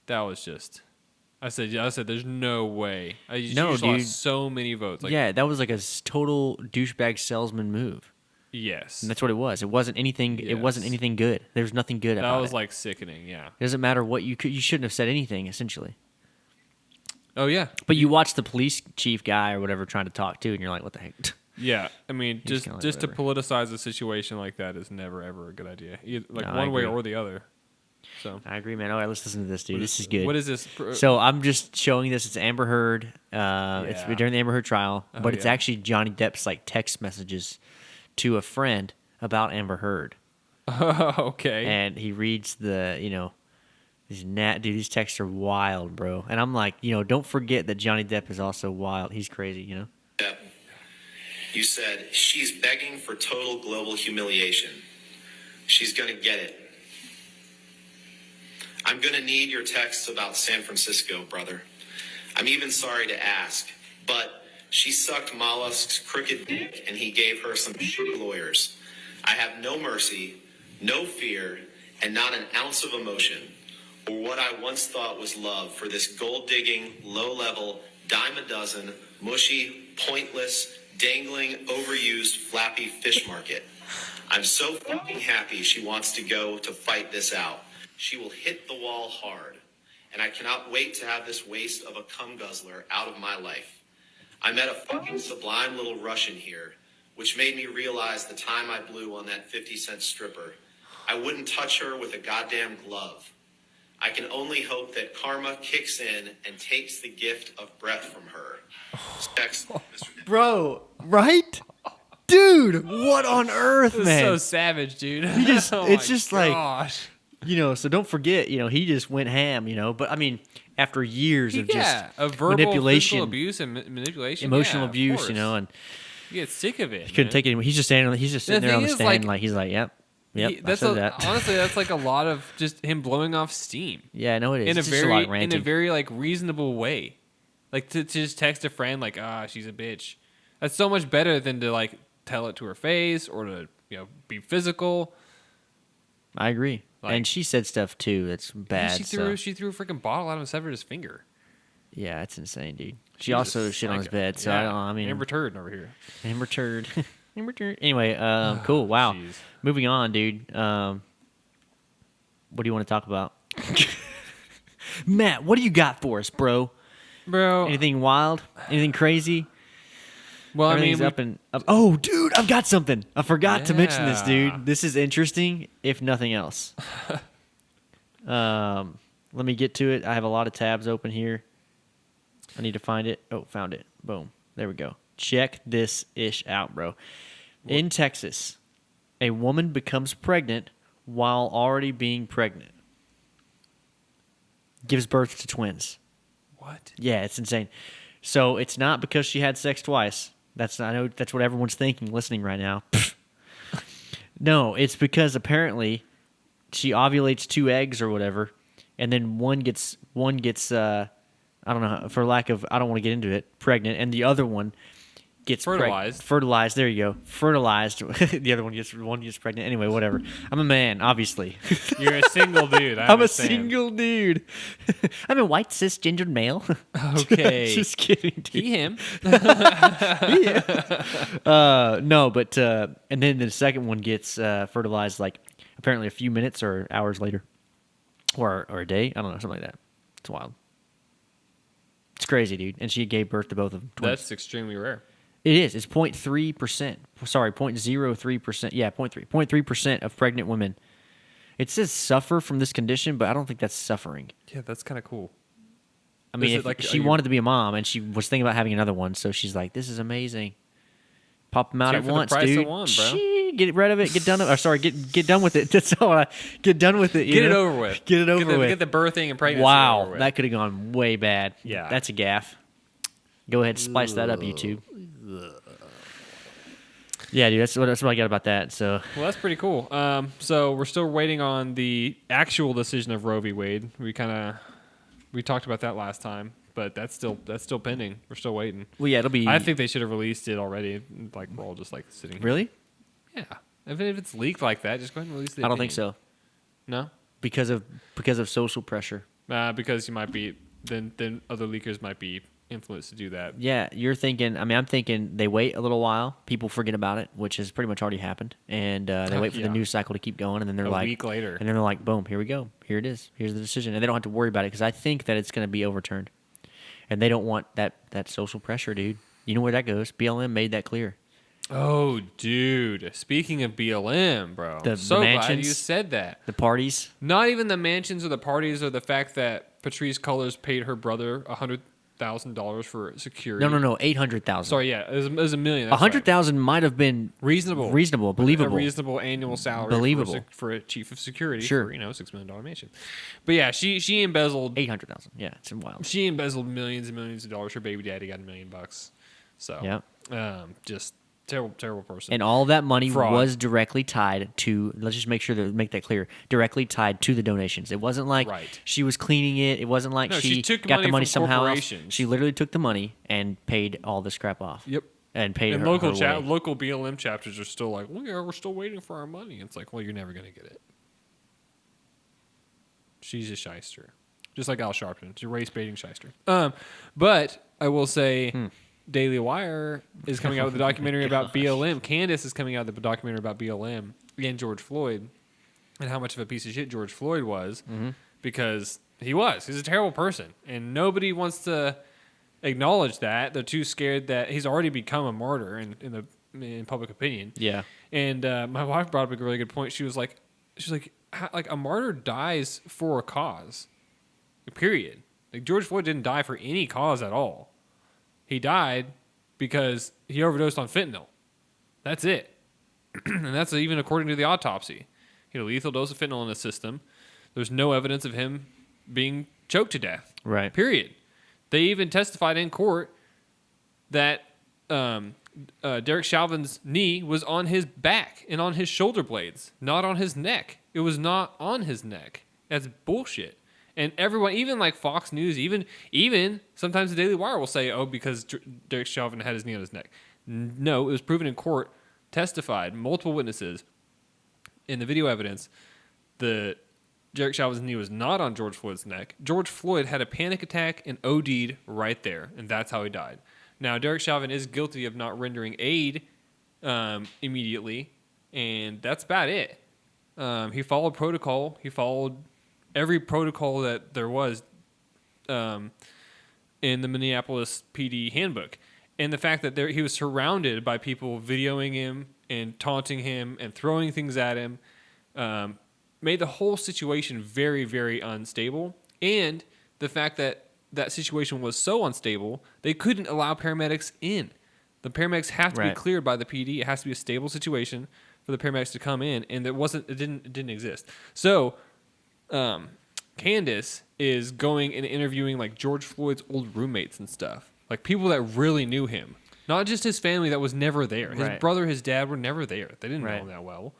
That was just... I said, there's no way. You dude. Lost so many votes. Like, yeah, that was like a total douchebag salesman move. Yes, and that's what it was. It wasn't anything. Yes. It wasn't anything good. There was nothing good about it. That was like sickening. Yeah, it doesn't matter what you shouldn't have said anything essentially. Oh yeah, but you watch the police chief guy or whatever trying to talk to, and you're like, what the heck? Yeah, I mean, just to politicize a situation like that is never ever a good idea. One way or the other. So I agree, man. All right, let's listen to this, dude. This is good. What is this? So I'm just showing this. It's Amber Heard. It's during the Amber Heard trial, but it's actually Johnny Depp's like text messages to a friend about Amber Heard. Oh, okay. And he reads these texts are wild, bro. And I'm like, don't forget that Johnny Depp is also wild. He's crazy, Depp, you said she's begging for total global humiliation. She's gonna get it. I'm going to need your texts about San Francisco, brother. I'm even sorry to ask, but she sucked Mollusk's crooked dick and he gave her some shitty lawyers. I have no mercy, no fear, and not an ounce of emotion, or what I once thought was love for this gold-digging, low-level, dime-a-dozen, mushy, pointless, dangling, overused, flappy fish market. I'm so fucking happy she wants to go to fight this out. She will hit the wall hard, and I cannot wait to have this waste of a cum guzzler out of my life. I met a fucking sublime little Russian here, which made me realize the time I blew on that 50-cent stripper. I wouldn't touch her with a goddamn glove. I can only hope that karma kicks in and takes the gift of breath from her. Sex, bro, right? Dude, what on earth, man? This is so savage, dude. It's just like... so don't forget, he just went ham, but I mean, after years of verbal, manipulation, physical abuse and manipulation, emotional abuse, and you get sick of it. He couldn't take it anymore. He's just standing. He's just sitting there on the stand, like he's like, yep. Honestly, that's like a lot of just him blowing off steam. Yeah, I know it is. In a very like reasonable way, like to just text a friend like, she's a bitch. That's so much better than to like tell it to her face or to be physical. I agree. And she said stuff too that's bad. She threw a freaking bottle out and severed his finger. Yeah, it's insane, dude. She also shit on his bed. So I mean, Amber Turd over here. Amber Turd. Amber Turd. Anyway, cool. Wow. Jeez. Moving on, dude. What do you want to talk about? Matt, what do you got for us, bro? Bro. Anything wild? Anything crazy? Well, Everything's up and up. Oh, dude, I've got something. I forgot to mention this, Yeah. dude. This is interesting, if nothing else. Let me get to it. I have a lot of tabs open here. I need to find it. Oh, found it. Boom. There we go. Check this ish out, bro. In Texas, a woman becomes pregnant while already being pregnant. Gives birth to twins. What? Yeah, it's insane. So it's not because she had sex twice. I know that's what everyone's thinking listening right now. No, it's because apparently she ovulates 2 eggs or whatever, and then one gets I don't know, for lack of, I don't want to get into it, pregnant, and the other one gets Fertilized. Fertilized. There you go. Fertilized. The other one gets pregnant. Anyway, whatever. I'm a man, obviously. You're a single dude. I'm a single dude. I'm a white cisgendered male. Okay. Just kidding, dude. He, him. No, but and then the second one gets fertilized like apparently a few minutes or hours later, or a day. I don't know, something like that. It's wild. It's crazy, dude. And she gave birth to both of them. Twins. That's extremely rare. It is. It's 0.3%. Sorry, 0.03%. Yeah, 0.3% of pregnant women. It says suffer from this condition, but I don't think that's suffering. Yeah, that's kind of cool. I mean, Is it if like- she are you- wanted to be a mom and she was thinking about having another one, so she's like, "This is amazing." Pop them out Two at for the once, price of dude. one, bro. Get rid of it. Get done. Or sorry, get done with it. That's all. Get done with it. you Get it know? over with. Get it over with. Get the birthing and pregnancy over Wow, with. that could have gone way bad. Yeah. That's a gaff. Go ahead, spice that up, YouTube. Yeah, dude, that's what I got about that. So Well, that's pretty cool. So we're still waiting on the actual decision of Roe v. Wade. We talked about that last time, but that's still pending. We're still waiting. well, yeah, it'll be. I think they should have released it already. Like we're all just like sitting here. Really? Yeah. If it's leaked like that, just go ahead and release it. I don't think so No. because of social pressure. Because you might be then other leakers might be influenced to do that. Yeah, you're thinking. I mean, I'm thinking they wait a little while. People forget about it, which has pretty much already happened, and they wait for Yeah. the news cycle to keep going, and then they're A like, week later. and then they're like, boom, here we go, here it is, here's the decision, and they don't have to worry about it because I think that it's going to be overturned, and they don't want that social pressure, dude. You know where that goes? BLM made that clear. Oh, dude. Speaking of BLM, bro. The so glad mansions. you said that. The parties. Not even the mansions or the parties or the fact that Patrisse Cullors paid her brother $100,000 for security. No, 800,000. Sorry, yeah, it was $1 million. That's 100,000 might have been Reasonable. believable. A reasonable annual salary Believable. for a chief of security Sure. for, $6 million mansion. But yeah, she embezzled 800,000. Yeah, it's wild. she embezzled millions and millions of dollars. Her baby daddy got $1 million. So Yeah. just terrible person. And all of that money Fraud. was directly tied to, let's just make that clear, directly tied to the donations. It wasn't like Right. she was cleaning it. It wasn't like No, she she took got the money money from somehow else. corporations. She literally took the money and paid all this crap off. Yep. And paid And her, local her way. local BLM chapters are still like, well, yeah, we're still waiting for our money. It's like, well, you're never going to get it. She's a shyster. Just like Al Sharpton. She's a race-baiting shyster. But I will say Daily Wire is coming out with a documentary about BLM. Candace is coming out with a documentary about BLM and George Floyd and how much of a piece of shit George Floyd was because he's a terrible person. And nobody wants to acknowledge that. They're too scared that he's already become a martyr in public opinion. Yeah. And my wife brought up a really good point. She was like, a martyr dies for a cause, period. Like George Floyd didn't die for any cause at all. He died because he overdosed on fentanyl. That's it. And that's even according to the autopsy. He had a lethal dose of fentanyl in his system. There's no evidence of him being choked to death. Right. Period. They even testified in court that Derek Chauvin's knee was on his back and on his shoulder blades, not on his neck. It was not on his neck. That's bullshit. And everyone, even like Fox News, even sometimes the Daily Wire will say, oh, because Derek Chauvin had his knee on his neck. No, it was proven in court, testified, multiple witnesses. In the video evidence, the Derek Chauvin's knee was not on George Floyd's neck. George Floyd had a panic attack and OD'd right there, and that's how he died. Now, Derek Chauvin is guilty of not rendering aid immediately, and that's about it. He followed protocol. He followed every protocol that there was in the Minneapolis PD handbook. And the fact that he was surrounded by people videoing him and taunting him and throwing things at him made the whole situation very, very unstable. And the fact that that situation was so unstable, they couldn't allow paramedics in. The paramedics have to be cleared by the PD. It has to be a stable situation for the paramedics to come in, and it didn't exist. So, Candace is going and interviewing like George Floyd's old roommates and stuff, like people that really knew him, not just his family that was never there. His brother, his dad were never there. They didn't know him that well.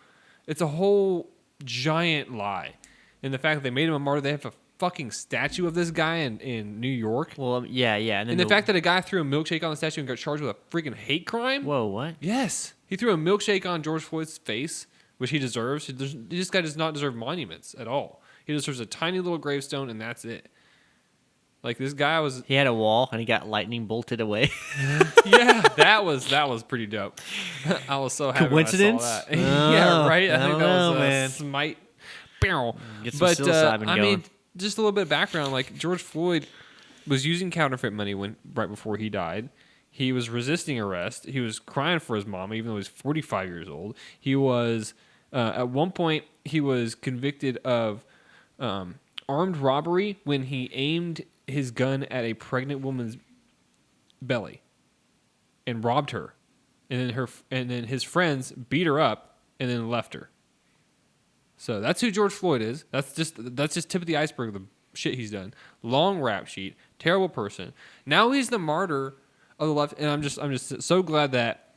It's a whole giant lie, and the fact that they made him a martyr, they have a fucking statue of this guy in New York. Well, yeah, and then the fact that a guy threw a milkshake on the statue and got charged with a freaking hate crime. Whoa, what? Yes, he threw a milkshake on George Floyd's face, which he deserves. This guy does not deserve monuments at all. He deserves a tiny little gravestone, and that's it. Like, this guy was... He had a wall, and he got lightning bolted away. Yeah, that was pretty dope. I was so happy Coincidence? when I saw that. Yeah, right? I think that was man. Smite. Get some psilocybin I going. mean, just a little bit of background. Like, George Floyd was using counterfeit money right before he died. He was resisting arrest. He was crying for his mom, even though he was 45 years old. He was... at one point, he was convicted of armed robbery when he aimed his gun at a pregnant woman's belly and robbed her, and then his friends beat her up and then left her. So that's who George Floyd is. That's just tip of the iceberg of the shit he's done. Long rap sheet, terrible person. Now he's the martyr of the left, and I'm just so glad that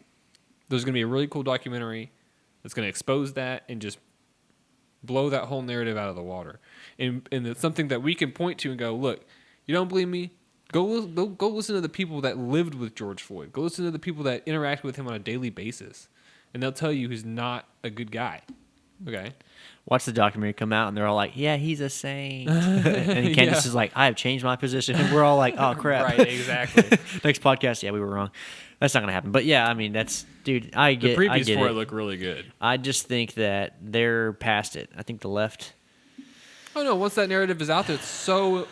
there's going to be a really cool documentary that's going to expose that and just blow that whole narrative out of the water. And it's something that we can point to and go, look, you don't believe me? Go listen to the people that lived with George Floyd. Go listen to the people that interacted with him on a daily basis. And they'll tell you he's not a good guy. Okay? Watch the documentary come out, and they're all like, yeah, he's a saint. And Candace is like, I have changed my position. And we're all like, oh, crap. Right, exactly. Next podcast, yeah, we were wrong. That's not going to happen. But, yeah, I mean, dude, I get it. The previews for it look really good. I just think that they're past it. I think the left... Oh, no, once that narrative is out there, it's so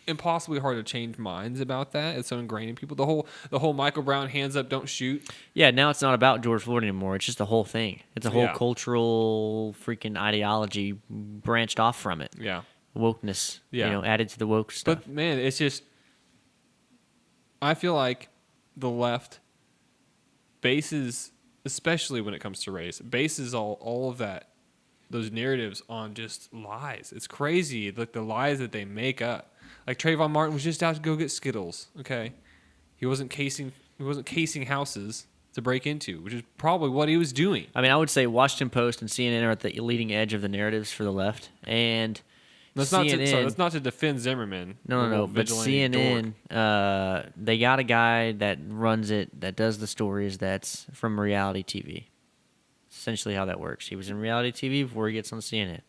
impossibly hard to change minds about that. It's so ingrained in people. The whole Michael Brown, hands up, don't shoot. Yeah, now it's not about George Floyd anymore. It's just the whole thing. It's a whole cultural freaking ideology branched off from it. Yeah. Wokeness, added to the woke stuff. But, man, it's just... I feel like the left bases, especially when it comes to race, bases all of that, those narratives on just lies. It's crazy, like the lies that they make up. Like Trayvon Martin was just out to go get Skittles. Okay, he wasn't casing houses to break into, which is probably what he was doing. I mean, I would say Washington Post and CNN are at the leading edge of the narratives for the left, and that's not to defend Zimmerman. No. But CNN, they got a guy that runs it, that does the stories. That's from reality TV. Essentially how that works. He was in reality TV before he gets on CNN.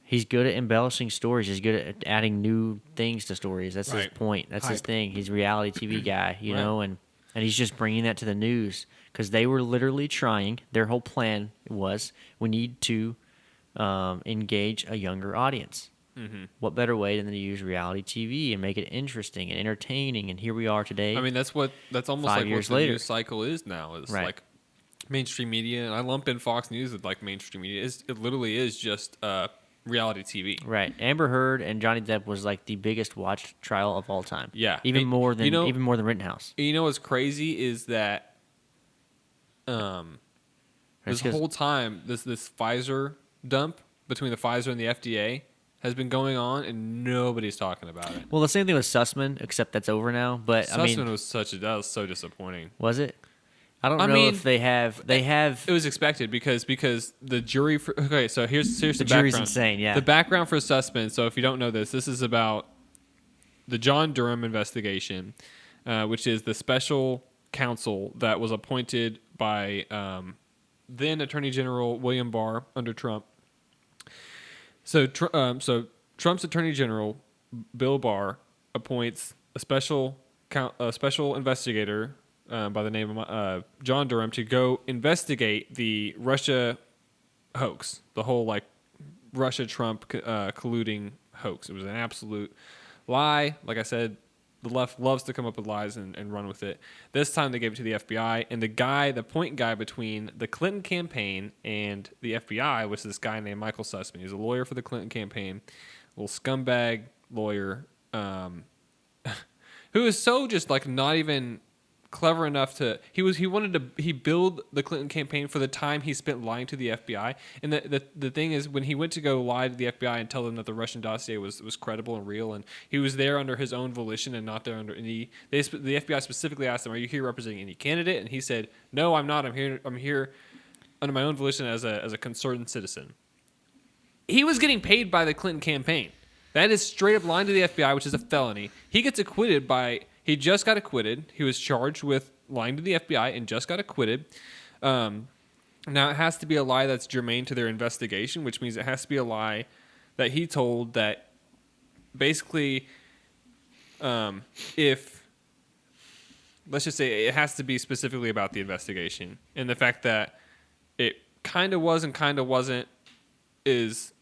He's good at embellishing stories. He's good at adding new things to stories. That's his point. That's his thing. He's a reality TV guy, you know, and he's just bringing that to the news because they were literally trying. Their whole plan was we need to engage a younger audience. Mm-hmm. What better way than to use reality TV and make it interesting and entertaining? And here we are today. I mean, that's almost like what the news cycle is now. It's like mainstream media, and I lump in Fox News with like mainstream media. It literally is just reality TV. Right. Amber Heard and Johnny Depp was like the biggest watched trial of all time. Yeah. Even more than Rittenhouse. You know what's crazy is that this whole time this Pfizer dump between the Pfizer and the FDA has been going on, and nobody's talking about it. Well, the same thing with Sussman, except that's over now. But Sussman was so disappointing. Was it? I don't know if they have. It was expected because the jury. So here's the background. Jury's insane. Yeah. The background for Sussman. So if you don't know this is about the John Durham investigation, which is the special counsel that was appointed by then Attorney General William Barr under Trump So Trump's Attorney General Bill Barr appoints a special investigator by the name of John Durham to go investigate the Russia hoax, the whole like Russia-Trump colluding hoax. It was an absolute lie. Like I said, the left loves to come up with lies and run with it. This time they gave it to the FBI, and the point guy between the Clinton campaign and the FBI was this guy named Michael Sussman. He's a lawyer for the Clinton campaign, a little scumbag lawyer, who is so just like not even clever enough to he billed the Clinton campaign for the time he spent lying to the FBI. And the thing is, when he went to go lie to the FBI and tell them that the Russian dossier was credible and real, and he was there under his own volition and not there under any, the FBI specifically asked him, "Are you here representing any candidate?" And he said, "No, I'm not. I'm here under my own volition as a concerned citizen." He was getting paid by the Clinton campaign. That is straight up lying to the FBI, which is a felony. He gets acquitted He just got acquitted. He was charged with lying to the FBI and just got acquitted. Now, it has to be a lie that's germane to their investigation, which means it has to be a lie that he told that basically, if, let's just say it has to be specifically about the investigation. And the fact that it kind of was and kind of wasn't is,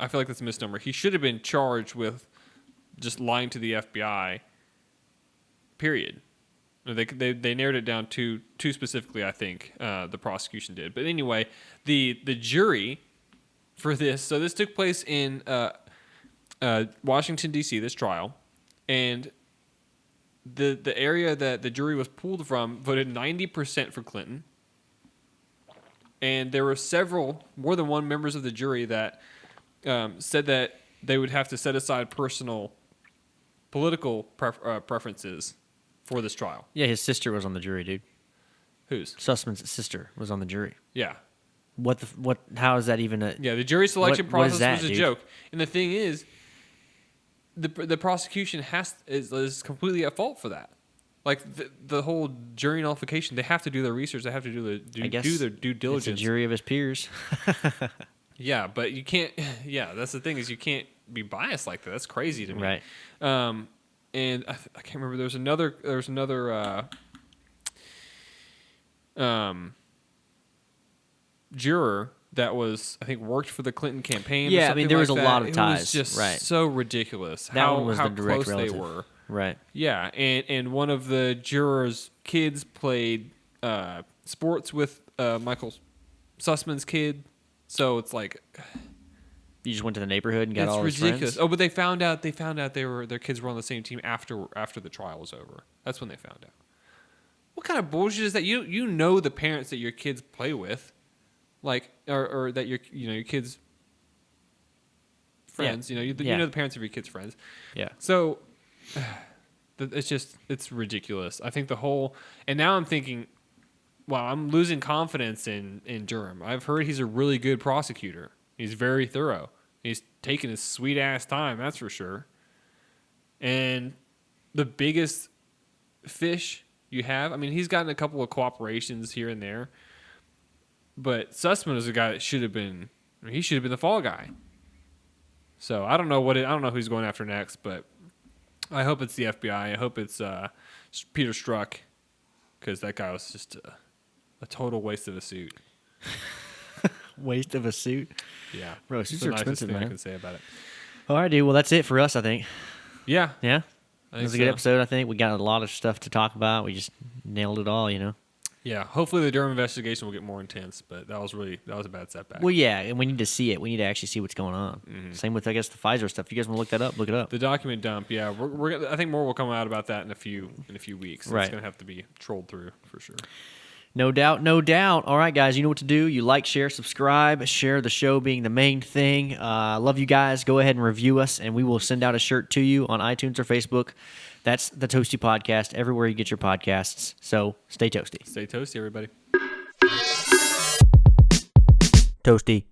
I feel like that's a misnomer. He should have been charged with just lying to the FBI. Period. They narrowed it down too specifically, I think, the prosecution did. But anyway, the jury for this, so this took place in Washington, D.C., this trial, and the area that the jury was pulled from voted 90% for Clinton, and there were more than one members of the jury that said that they would have to set aside personal political preferences for this trial. Yeah, his sister was on the jury, dude. Whose? Sussman's sister was on the jury. Yeah. What? How is that even a... Yeah, the jury selection process was a dude? joke. And the thing is, the prosecution is completely at fault for that. Like, the whole jury nullification, they have to do their research. They have to do their due diligence. It's a jury of his peers. Yeah, but you can't... Yeah, that's the thing, is you can't be biased like that. That's crazy to me. Right. And I can't remember. There was another juror that was, I think, worked for the Clinton campaign. Yeah, or I mean, there was a lot of ties. It was just right. so ridiculous. That one was how the direct close relative. they were. Right. Yeah, and one of the jurors' kids played sports with Michael Sussman's kid. So it's like... You just went to the neighborhood and got all his ridiculous. friends? Oh, but they found out their kids were on the same team after the trial was over. That's when they found out. What kind of bullshit is that? You know the parents that your kids play with, like or that your kids' friends. Yeah. You know the parents of your kids' friends. Yeah. So it's ridiculous. I think and now I'm thinking, wow, I'm losing confidence in Durham. I've heard he's a really good prosecutor. He's very thorough. He's taking his sweet ass time, that's for sure. And the biggest fish you have, I mean, he's gotten a couple of cooperations here and there, but Sussman is a guy that should have been the fall guy. So I don't know who he's going after next, but I hope it's the FBI. I hope it's Peter Strzok, because that guy was just a total waste of a suit. Waste of a suit? Yeah. Bro, suits are expensive, man. I can say about it. All right, dude. Well, that's it for us, I think. Yeah. Yeah? It was a good episode, I think. We got a lot of stuff to talk about. We just nailed it all, Yeah. Hopefully the Durham investigation will get more intense, but that was a bad setback. Well, yeah, and we need to see it. We need to actually see what's going on. Mm-hmm. Same with, I guess, the Pfizer stuff. If you guys want to look that up, look it up. The document dump, yeah. I think more will come out about that in a few weeks. Right. It's going to have to be trolled through for sure. No doubt, no doubt. All right, guys, you know what to do. You like, share, subscribe, share the show being the main thing. Love you guys. Go ahead and review us, and we will send out a shirt to you on iTunes or Facebook. That's the Toasty Podcast, everywhere you get your podcasts. So stay toasty. Stay toasty, everybody. Toasty.